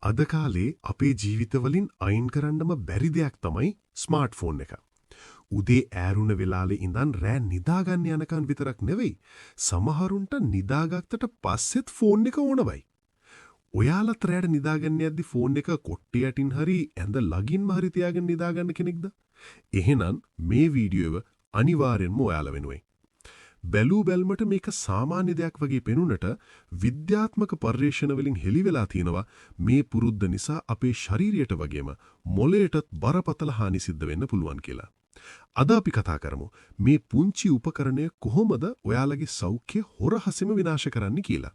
අද කාලේ අපේ ජීවිතවලින් අයින් කරන්නම බැරි දෙයක් තමයි ස්මාර්ට්ෆෝන් එක. උදේ ඈරුණ වෙලාවේ ඉඳන් රෑ නිදාගන්න යනකන් විතරක් නෙවෙයි සමහරුන්ට නිදාගත්තට පස්සෙත් ෆෝන් එක ඕනවයි. ඔයාලත් රෑට නිදාගන්න යද්දි ෆෝන් එක කොට්ටේ යටින් හරි ඇඳ ළඟින්ම හරි තියාගෙන නිදාගන්න කෙනෙක්ද? එහෙනම් මේ වීඩියෝව අනිවාර්යෙන්ම ඔයාලා වෙනුවෙන්. බැලූ බැල්මට මේක සාමාන්‍ය දෙයක් වගේ පෙනුනට විද්‍යාත්මක පර්යේෂණ වලින් හෙළිවෙලා තියෙනවා මේ පුරුද්ද නිසා අපේ ශරීරයට වගේම මොළයටත් බරපතල හානි සිද්ධ වෙන්න පුළුවන් කියලා. අද අපි කතා කරමු මේ පුංචි උපකරණය කොහොමද ඔයාලගේ සෞඛ්‍ය හොරහසෙම විනාශ කරන්න කියලා.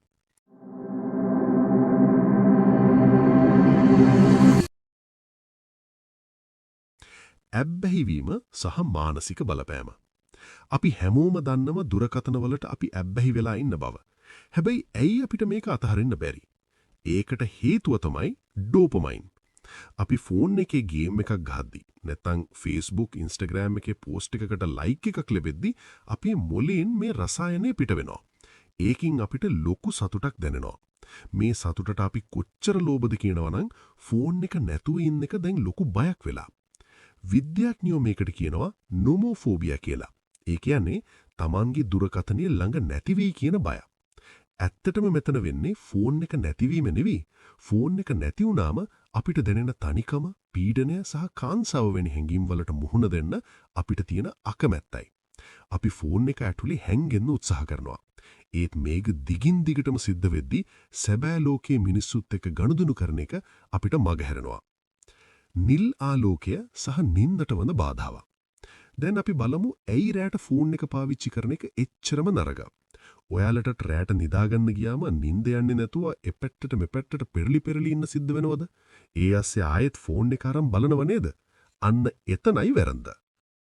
ඇබ්බැහිවීම සහ මානසික බලපෑම. අපි හැමෝම දන්නම දුරකථනවලට අපි ඇබ්බැහි වෙලා ඉන්න බව. හැබැයි ඇයි අපිට මේක අතහරින්න බැරි? ඒකට හේතුව තමයි ඩෝපමයින්. අපි ෆෝන් එකේ ගේම් එකක් ගහද්දි නැත්නම් Facebook, Instagram එකේ පෝස්ට් එකකට ලයික් එකක් ලැබෙද්දි අපේ මොළයෙන් මේ රසායනය පිට වෙනවා. ඒකින් අපිට ලොකු සතුටක් දැනෙනවා. මේ සතුටට අපි කොච්චර ලෝභද කියනවනම් ෆෝන් එක නැතුව ඉන්න එක දැන් ලොකු බයක් වෙලා. විද්‍යාඥයෝ මේකට කියනවා නොමෝෆෝබියා කියලා. ඒ කියන්නේ Tamanගේ දුරකථනය ළඟ නැති වෙයි කියන බය. ඇත්තටම මෙතන වෙන්නේ ෆෝන් එක නැතිවීම නෙවෙයි. ෆෝන් එක නැති වුණාම අපිට දැනෙන තනිකම, පීඩනය සහ කාන්සාව වෙන හැඟීම් වලට මුහුණ දෙන්න අපිට තියෙන අකමැත්තයි. අපි ෆෝන් එක ඇතුලේ හැංගෙන්න උත්සාහ කරනවා. ඒත් මේක දිගින් දිගටම සිද්ධ වෙද්දී සැබෑ ලෝකයේ මිනිස්සුත් එක්ක ගනුදෙනු කරන එක අපිට මගහැරෙනවා. නිල් ආලෝකය සහ නින්දට වන බාධාව. දැන් අපි බලමු ඇයි රැට ෆෝන් එක පාවිච්චි කරන එක එච්චරම නරක. ඔයාලට රැට නිදාගන්න ගියාම නිින්ද යන්නේ නැතුව එපැත්තට මෙපැත්තට පෙරලි ඉන්න සිද්ධ වෙනවද? ඒ ඇස්සේ ආයෙත් ෆෝන් එක අරන් බලනව නේද? අන්න එතනයි වැරද්ද.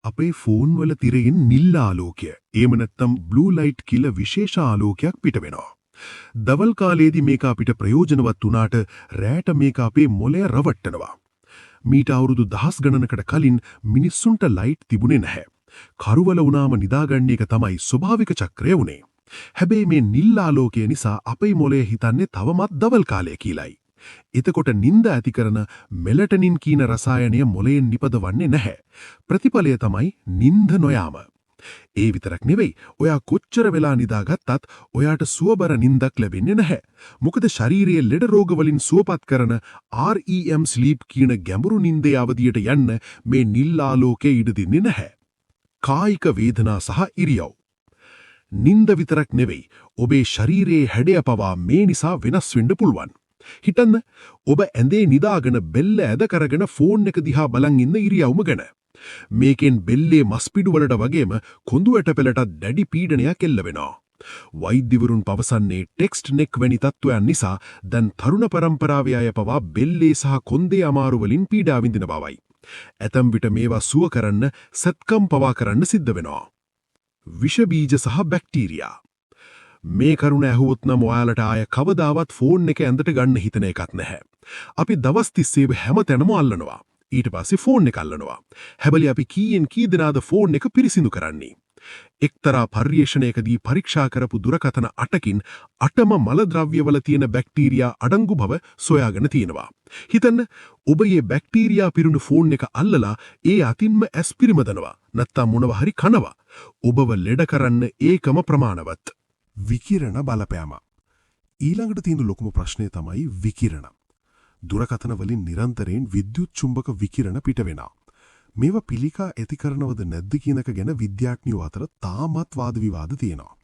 අපේ ෆෝන් වල තිරෙන් නිල් ආලෝකය, එහෙම නැත්නම් බ්ලූ ලයිට් කියලා විශේෂ ආලෝකයක් පිට වෙනවා. දවල් කාලයේදී මේක අපිට ප්‍රයෝජනවත් වුණාට රැට මේක අපේ මොළය රවට්ටනවා. මීට අවුරුදු දහස් ගණනකට කලින් මිනිස්සුන්ට ලයිට් තිබුණේ නැහැ. කරුවල වුණාම නිදාගන්න එක තමයි ස්වභාවික චක්‍රය වුණේ. හැබැයි මේ නිල් ආලෝකය නිසා අපේ මොළය හිතන්නේ තවමත් දවල් කාලය කියලායි. එතකොට නිින්ද ඇති කරන මෙලටනින් කියන රසායනය මොළයෙන් නිපදවන්නේ නැහැ. ප්‍රතිඵලය තමයි නිින්ද නොයාම. ඒ විතරක් නෙවෙයි, ඔයා කොච්චර වෙලා නිදාගත්තත් ඔයාට සුවබර නිින්දක් ලැබෙන්නේ නැහැ. මොකද ශරීරයේ ලෙඩ රෝග වලින් සුවපත් කරන REM sleep කියන ගැඹුරු නිින්දේ අවධියට යන්න මේ නිල් ආලෝකය ඉඩ දෙන්නේ නැහැ. කායික වේදනා සහ ඉරියව්. නිින්ද විතරක් නෙවෙයි, ඔබේ ශරීරයේ හැඩය පවා මේ නිසා වෙනස් වෙන්න පුළුවන්. හිතන්න, ඔබ ඇඳේ නිදාගෙන බෙල්ල ඇද කරගෙන ෆෝන් එක දිහා බලන් ඉන්න ඉරියව්ම ගැන. මේකෙන් බෙල්ලේ මස්පිඩු වලට වගේම කොඳු ඇටපෙලටත් දැඩි පීඩනයක් එල්ල වෙනවා. වෛද්‍යවරුන් පවසන්නේ ටෙක්ස්ට් නෙක් වැනි තත්ත්වයන් නිසා දැන් තරුණ පරම්පරාවේ අය පවා බෙල්ලේ සහ කොන්දේ අමාරු වලින් පීඩා විඳින බවයි. ඇතම් විට මේවා සුව කරන්න සත්කම් පවා කරන්න සිද්ධ වෙනවා. විෂ බීජ සහ බැක්ටීරියා. මේ කරුණ ඇහුවොත් නම් ඔයාලට ආය කවදාවත් ෆෝන් එක ඇඳට ගන්න හිතන එකක් නැහැ. අපි දවස් 30 හැමතැනම අල්ලනවා. ඊට පස්සේ ෆෝන් එක අල්ලනවා. හැබැයි අපි කීයෙන් කී දෙනාද ෆෝන් එක පිරිසිදු කරන්නේ? එක්තරා පර්යේෂණයකදී පරීක්ෂා කරපු දුරකථන 8කින් 8ම මල ද්‍රව්‍යවල තියෙන බැක්ටීරියා අඩංගු බව සොයාගෙන තියෙනවා. හිතන්න, ඔබ මේ බැක්ටීරියා පිරුණු ෆෝන් එක අල්ලලා ඒ අතින්ම ඇස් පිරිමදනවා. නැත්තම් මොනවා හරි කනවා. ඔබව ලෙඩ කරන්න ඒකම ප්‍රමාණවත්. විකිරණ බලපෑම. ඊළඟට තියෙන ලොකුම ප්‍රශ්නය තමයි විකිරණ. දුරකථන වලින් නිරන්තරයෙන් විද්‍යුත් චුම්බක විකිරණ පිට වෙනවා. මේවා පිළිකා ඇති කරනවද නැද්ද කියන එක ගැන විද්‍යාඥයෝ අතර තාමත් වාද විවාද තියෙනවා.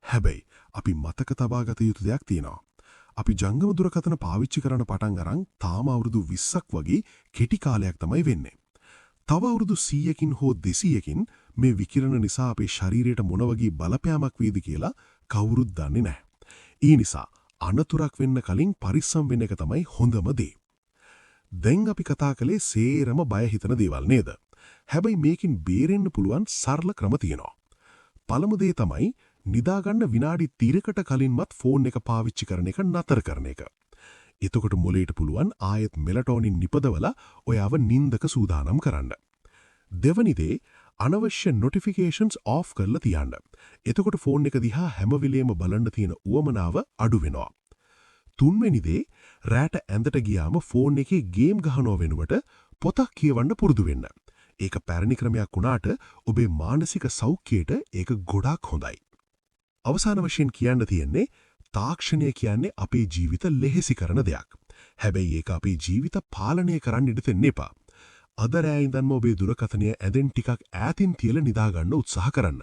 හැබැයි අපි මතක තබා ගත යුතු දෙයක් තියෙනවා. අපි ජංගම දුරකථන පාවිච්චි කරන පටන් අරන් තාම අවුරුදු 20ක් වගේ කෙටි කාලයක් තමයි වෙන්නේ. තව අවුරුදු 100කින් හෝ 200කින් මේ විකිරණ නිසා අපේ ශරීරයට මොන වගේ බලපෑමක් වේද කියලා කවුරුත් දන්නේ නැහැ. ඒ නිසා අනතුරක් වෙන්න කලින් පරිස්සම් වෙන එක තමයි හොඳම දේ. දැන් අපි කතා කළේ සේරම බය හිතන දේවල් නේද? හැබැයි මේකෙන් බේරෙන්න පුළුවන් සරල ක්‍රම තියෙනවා. පළමු දේ තමයි නිදාගන්න විනාඩි 30කට කලින්වත් ෆෝන් එක පාවිච්චි කරන එක නතර කරන එක. එතකොට මොළයට පුළුවන් ආයෙත් මෙලටෝනින් නිපදවලා ඔයාව නිින්දක සූදානම් කරන්න. දෙවනි දේ අනවශ්‍ය notifications off කරලා තියන්න. එතකොට ෆෝන් එක දිහා හැම වෙලේම බලන්න තියෙන උවමනාව අඩු වෙනවා. තුන්වෙනි දේ රැට ඇඳට ගියාම ෆෝන් එකේ ගේම් ගහනව වෙනුවට පොතක් කියවන්න පුරුදු වෙන්න. ඒක පැරණි ක්‍රමයක් වුණාට ඔබේ මානසික සෞඛ්‍යයට ඒක ගොඩාක් හොඳයි. අවසාන වශයෙන් කියන්න තියෙන්නේ තාක්ෂණය කියන්නේ අපේ ජීවිත ලෙහෙසි කරන දෙයක්. හැබැයි ඒක අපේ ජීවිත පාලනය කරන්න ඉඩ දෙන්න එපා. අද රෑ ඉඳන්ම ඔබේ දුරකථනය ඇදෙන් ටිකක් ඈතින් තියලා නිදා ගන්න උත්සාහ කරන්න.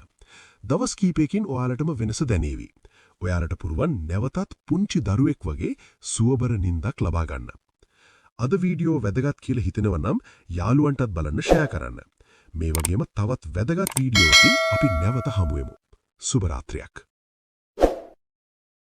දවස් කීපයකින් ඔයාලටම වෙනස දැනේවි. ඔයාලට පුරුවන් නැවතත් පුංචි දරුවෙක් වගේ සුවබර නිින්දක් ලබා ගන්න. අද වීඩියෝ වැදගත් කියලා හිතෙනවා නම් යාළුවන්ටත් බලන්න ෂෙයා කරන්න. මේ වගේම තවත් වැදගත් වීඩියෝකින් අපි නැවත හමු වෙමු. සුබ රාත්‍රියක්.